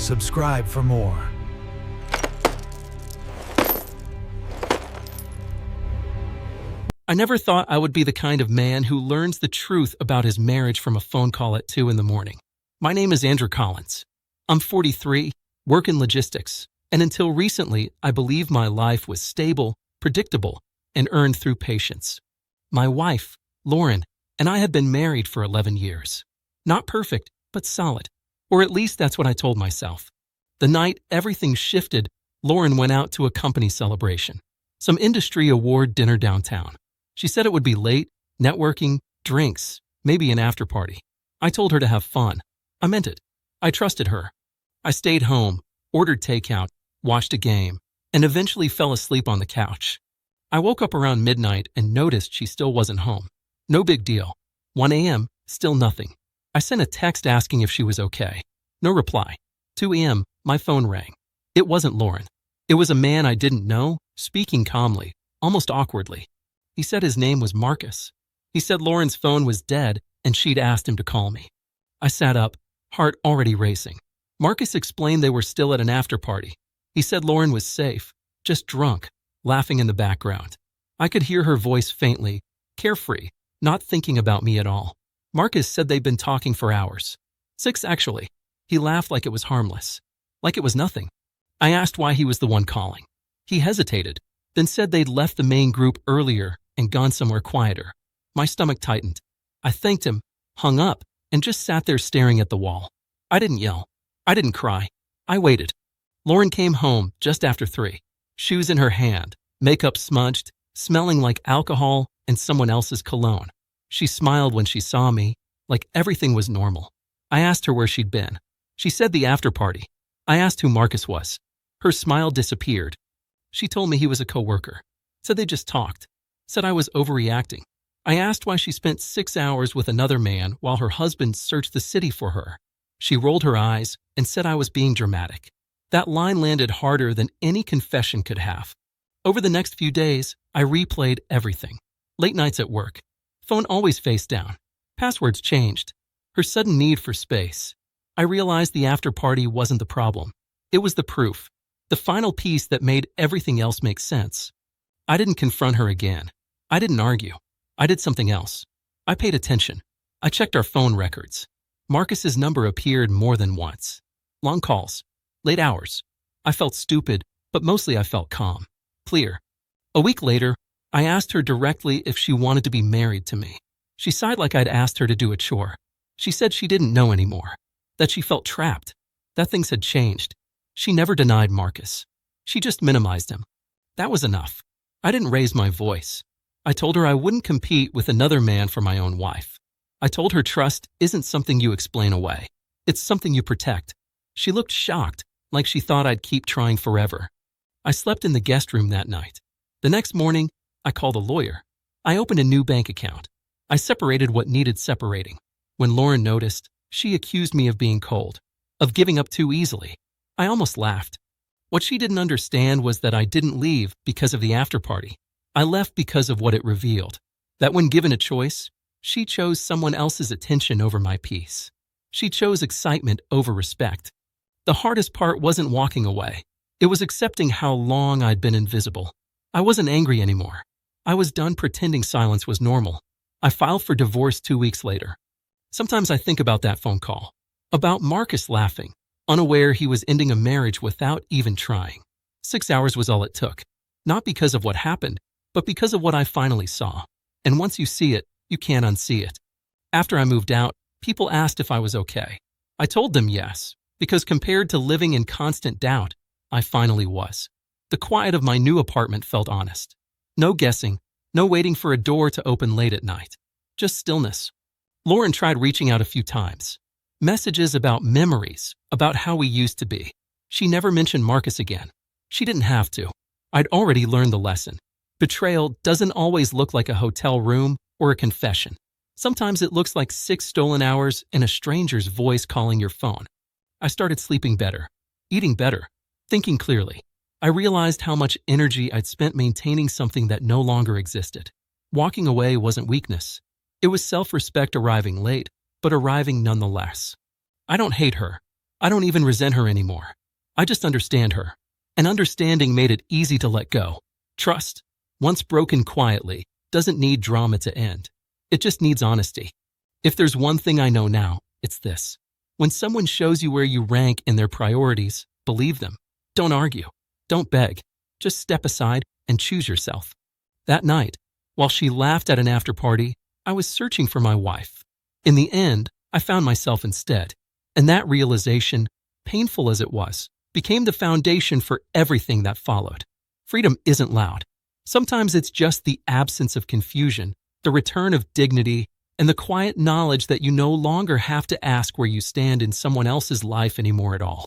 Subscribe for more. I never thought I would be the kind of man who learns the truth about his marriage from a phone call at 2 in the morning. My name is Andrew Collins. I'm 43, work in logistics, and until recently, I believed my life was stable, predictable, and earned through patience. My wife, Lauren, and I had been married for 11 years. Not perfect, but solid. Or at least that's what I told myself. The night everything shifted, Lauren went out to a company celebration, some industry award dinner downtown. She said it would be late, networking, drinks, maybe an after party. I told her to have fun. I meant it. I trusted her. I stayed home, ordered takeout, watched a game, and eventually fell asleep on the couch. I woke up around midnight and noticed she still wasn't home. No big deal. 1 a.m., still nothing. I sent a text asking if she was okay. No reply. 2 a.m., my phone rang. It wasn't Lauren. It was a man I didn't know, speaking calmly, almost awkwardly. He said his name was Marcus. He said Lauren's phone was dead and she'd asked him to call me. I sat up, heart already racing. Marcus explained they were still at an after party. He said Lauren was safe, just drunk, laughing in the background. I could hear her voice faintly, carefree, not thinking about me at all. Marcus said they'd been talking for hours. 6 actually. He laughed like it was harmless, like it was nothing. I asked why he was the one calling. He hesitated, then said they'd left the main group earlier and gone somewhere quieter. My stomach tightened. I thanked him, hung up, and just sat there staring at the wall. I didn't yell. I didn't cry. I waited. Lauren came home just after 3, shoes in her hand, makeup smudged, smelling like alcohol and someone else's cologne. She smiled when she saw me, like everything was normal. I asked her where she'd been. She said the after party. I asked who Marcus was. Her smile disappeared. She told me he was a coworker. Said they just talked. Said I was overreacting. I asked why she spent 6 hours with another man while her husband searched the city for her. She rolled her eyes and said I was being dramatic. That line landed harder than any confession could have. Over the next few days, I replayed everything. Late nights at work. Phone always face down. Passwords changed. Her sudden need for space. I realized the after party wasn't the problem. It was the proof. The final piece that made everything else make sense. I didn't confront her again. I didn't argue. I did something else. I paid attention. I checked our phone records. Marcus's number appeared more than once. Long calls. Late hours. I felt stupid, but mostly I felt calm. Clear. A week later, I asked her directly if she wanted to be married to me. She sighed like I'd asked her to do a chore. She said she didn't know anymore. That she felt trapped. That things had changed. She never denied Marcus. She just minimized him. That was enough. I didn't raise my voice. I told her I wouldn't compete with another man for my own wife. I told her trust isn't something you explain away. It's something you protect. She looked shocked, like she thought I'd keep trying forever. I slept in the guest room that night. The next morning, I called a lawyer. I opened a new bank account. I separated what needed separating. When Lauren noticed, she accused me of being cold, of giving up too easily. I almost laughed. What she didn't understand was that I didn't leave because of the after party. I left because of what it revealed. That when given a choice, she chose someone else's attention over my peace. She chose excitement over respect. The hardest part wasn't walking away. It was accepting how long I'd been invisible. I wasn't angry anymore. I was done pretending silence was normal. I filed for divorce 2 weeks later. Sometimes I think about that phone call. About Marcus laughing, unaware he was ending a marriage without even trying. 6 hours was all it took. Not because of what happened, but because of what I finally saw. And once you see it, you can't unsee it. After I moved out, people asked if I was okay. I told them yes, because compared to living in constant doubt, I finally was. The quiet of my new apartment felt honest. No guessing, no waiting for a door to open late at night. Just stillness. Lauren tried reaching out a few times. Messages about memories, about how we used to be. She never mentioned Marcus again. She didn't have to. I'd already learned the lesson. Betrayal doesn't always look like a hotel room or a confession. Sometimes it looks like 6 stolen hours and a stranger's voice calling your phone. I started sleeping better, eating better, thinking clearly. I realized how much energy I'd spent maintaining something that no longer existed. Walking away wasn't weakness. It was self-respect arriving late, but arriving nonetheless. I don't hate her. I don't even resent her anymore. I just understand her. And understanding made it easy to let go. Trust, once broken quietly, doesn't need drama to end. It just needs honesty. If there's one thing I know now, it's this. When someone shows you where you rank in their priorities, believe them. Don't argue. Don't beg. Just step aside and choose yourself. That night, while she laughed at an after-party, I was searching for my wife. In the end, I found myself instead. And that realization, painful as it was, became the foundation for everything that followed. Freedom isn't loud. Sometimes it's just the absence of confusion, the return of dignity, and the quiet knowledge that you no longer have to ask where you stand in someone else's life anymore at all.